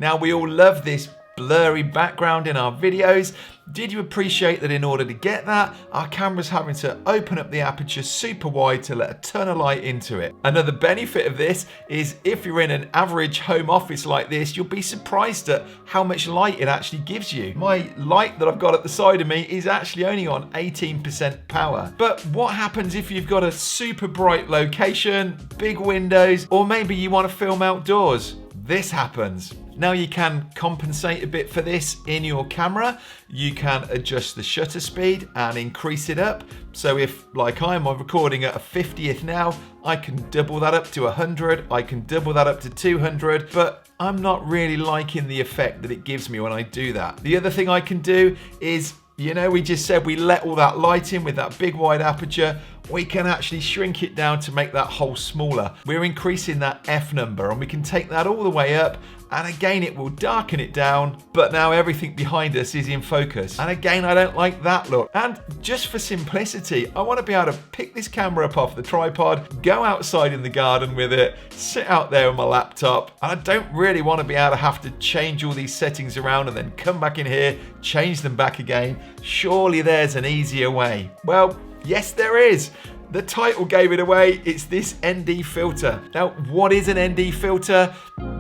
Now, we all love this blurry background in our videos. Did you appreciate that in order to get that, our camera's having to open up the aperture super wide to let a ton of light into it? Another benefit of this is if you're in an average home office like this, you'll be surprised at how much light it actually gives you. My light that I've got at the side of me is actually only on 18% power. But what happens if you've got a super bright location, big windows, or maybe you want to film outdoors? This happens. Now, you can compensate a bit for this in your camera. You can adjust the shutter speed and increase it up. So if, like I'm recording at a 50th now, I can double that up to 100, I can double that up to 200, but I'm not really liking the effect that it gives me when I do that. The other thing I can do is, you know, we just said we let all that light in with that big wide aperture. We can actually shrink it down to make that hole smaller. We're increasing that F number, and we can take that all the way up, and again it will darken it down, but now everything behind us is in focus. And again, I don't like that look. And just for simplicity, I want to be able to pick this camera up off the tripod, go outside in the garden with it, sit out there with my laptop, and I don't really want to be able to have to change all these settings around and then come back in here, change them back again. Surely there's an easier way. Well, yes, there is. The title gave it away. It's this ND filter. Now, what is an ND filter?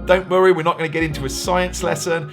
Don't worry, we're not going to get into a science lesson.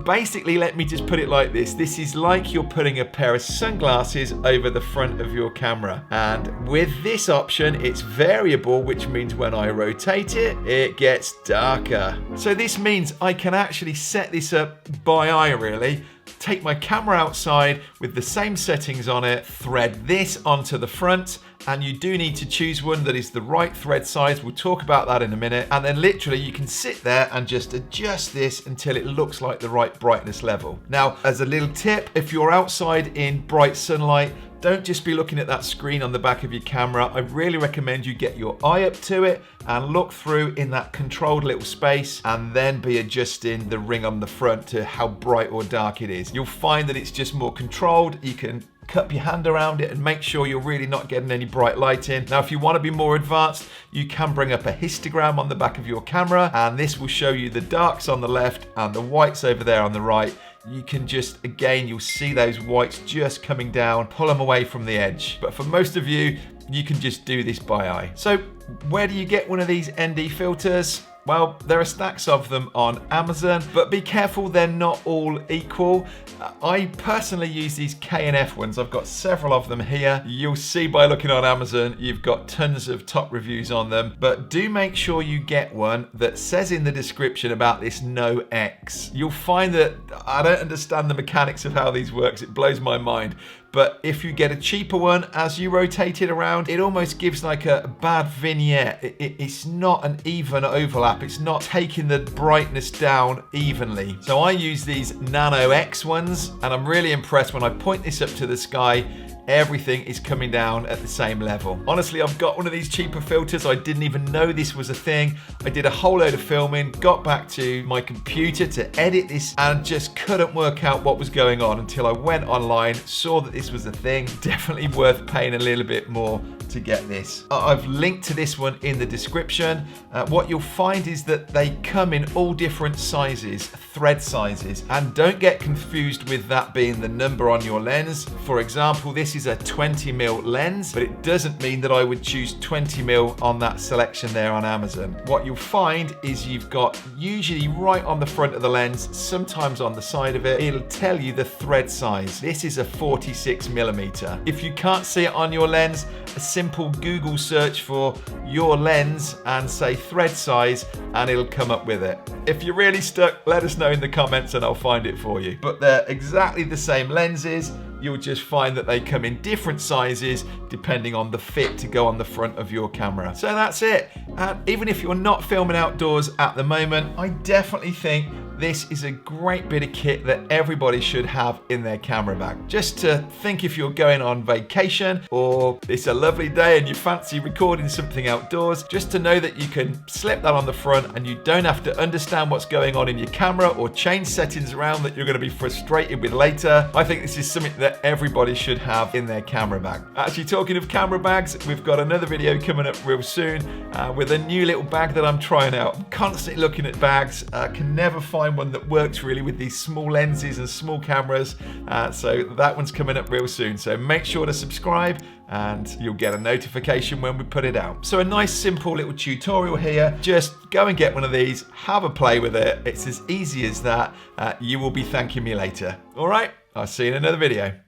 Basically, let me just put it like this. This is like you're putting a pair of sunglasses over the front of your camera. And with this option, it's variable, which means when I rotate it, it gets darker. So this means I can actually set this up by eye, really. Take my camera outside with the same settings on it, thread this onto the front, and you do need to choose one that is the right thread size. We'll talk about that in a minute. And then literally you can sit there and just adjust this until it looks like the right brightness level. Now, as a little tip, if you're outside in bright sunlight, don't just be looking at that screen on the back of your camera. I really recommend you get your eye up to it and look through in that controlled little space, and then be adjusting the ring on the front to how bright or dark it is. You'll find that it's just more controlled. You can cup your hand around it and make sure you're really not getting any bright light in. Now, if you want to be more advanced, you can bring up a histogram on the back of your camera, and this will show you the darks on the left and the whites over there on the right. You can just, again, you'll see those whites just coming down, pull them away from the edge. But for most of you, you can just do this by eye. So where do you get one of these ND filters? Well, there are stacks of them on Amazon, but be careful, they're not all equal. I personally use these K&F ones. I've got several of them here. You'll see by looking on Amazon, you've got tons of top reviews on them, but do make sure you get one that says in the description about this no X. You'll find that I don't understand the mechanics of how these works. It blows my mind. But if you get a cheaper one, as you rotate it around, it almost gives like a bad vignette. It's not an even overlap. It's not taking the brightness down evenly. So I use these Nano X ones, and I'm really impressed when I point this up to the sky. Everything is coming down at the same level. Honestly, I've got one of these cheaper filters. I didn't even know this was a thing. I did a whole load of filming, got back to my computer to edit this, and just couldn't work out what was going on until I went online, saw that this was a thing. Definitely worth paying a little bit more to get this. I've linked to this one in the description. What you'll find is that they come in all different sizes, thread sizes, and don't get confused with that being the number on your lens. For example, this is a 20mm lens, but it doesn't mean that I would choose 20mm on that selection there on Amazon. What you'll find is you've got, usually right on the front of the lens, sometimes on the side of it, it'll tell you the thread size. This is a 46mm. If you can't see it on your lens, a simple Google search for your lens and say thread size, and it'll come up with it. If you're really stuck, let us know in the comments and I'll find it for you. But they're exactly the same lenses. You'll just find that they come in different sizes depending on the fit to go on the front of your camera. So that's it. Even if you're not filming outdoors at the moment, I definitely think this is a great bit of kit that everybody should have in their camera bag. Just to think if you're going on vacation or it's a lovely day and you fancy recording something outdoors, just to know that you can slip that on the front and you don't have to understand what's going on in your camera or change settings around that you're going to be frustrated with later. I think this is something that everybody should have in their camera bag. Actually, talking of camera bags, we've got another video coming up real soon with a new little bag that I'm trying out. I'm constantly looking at bags, can never find find one that works really with these small lenses and small cameras. So that one's coming up real soon. So make sure to subscribe and you'll get a notification when we put it out. So a nice simple little tutorial here. Just go and get one of these, have a play with it. It's as easy as that. You will be thanking me later. All right, I'll see you in another video.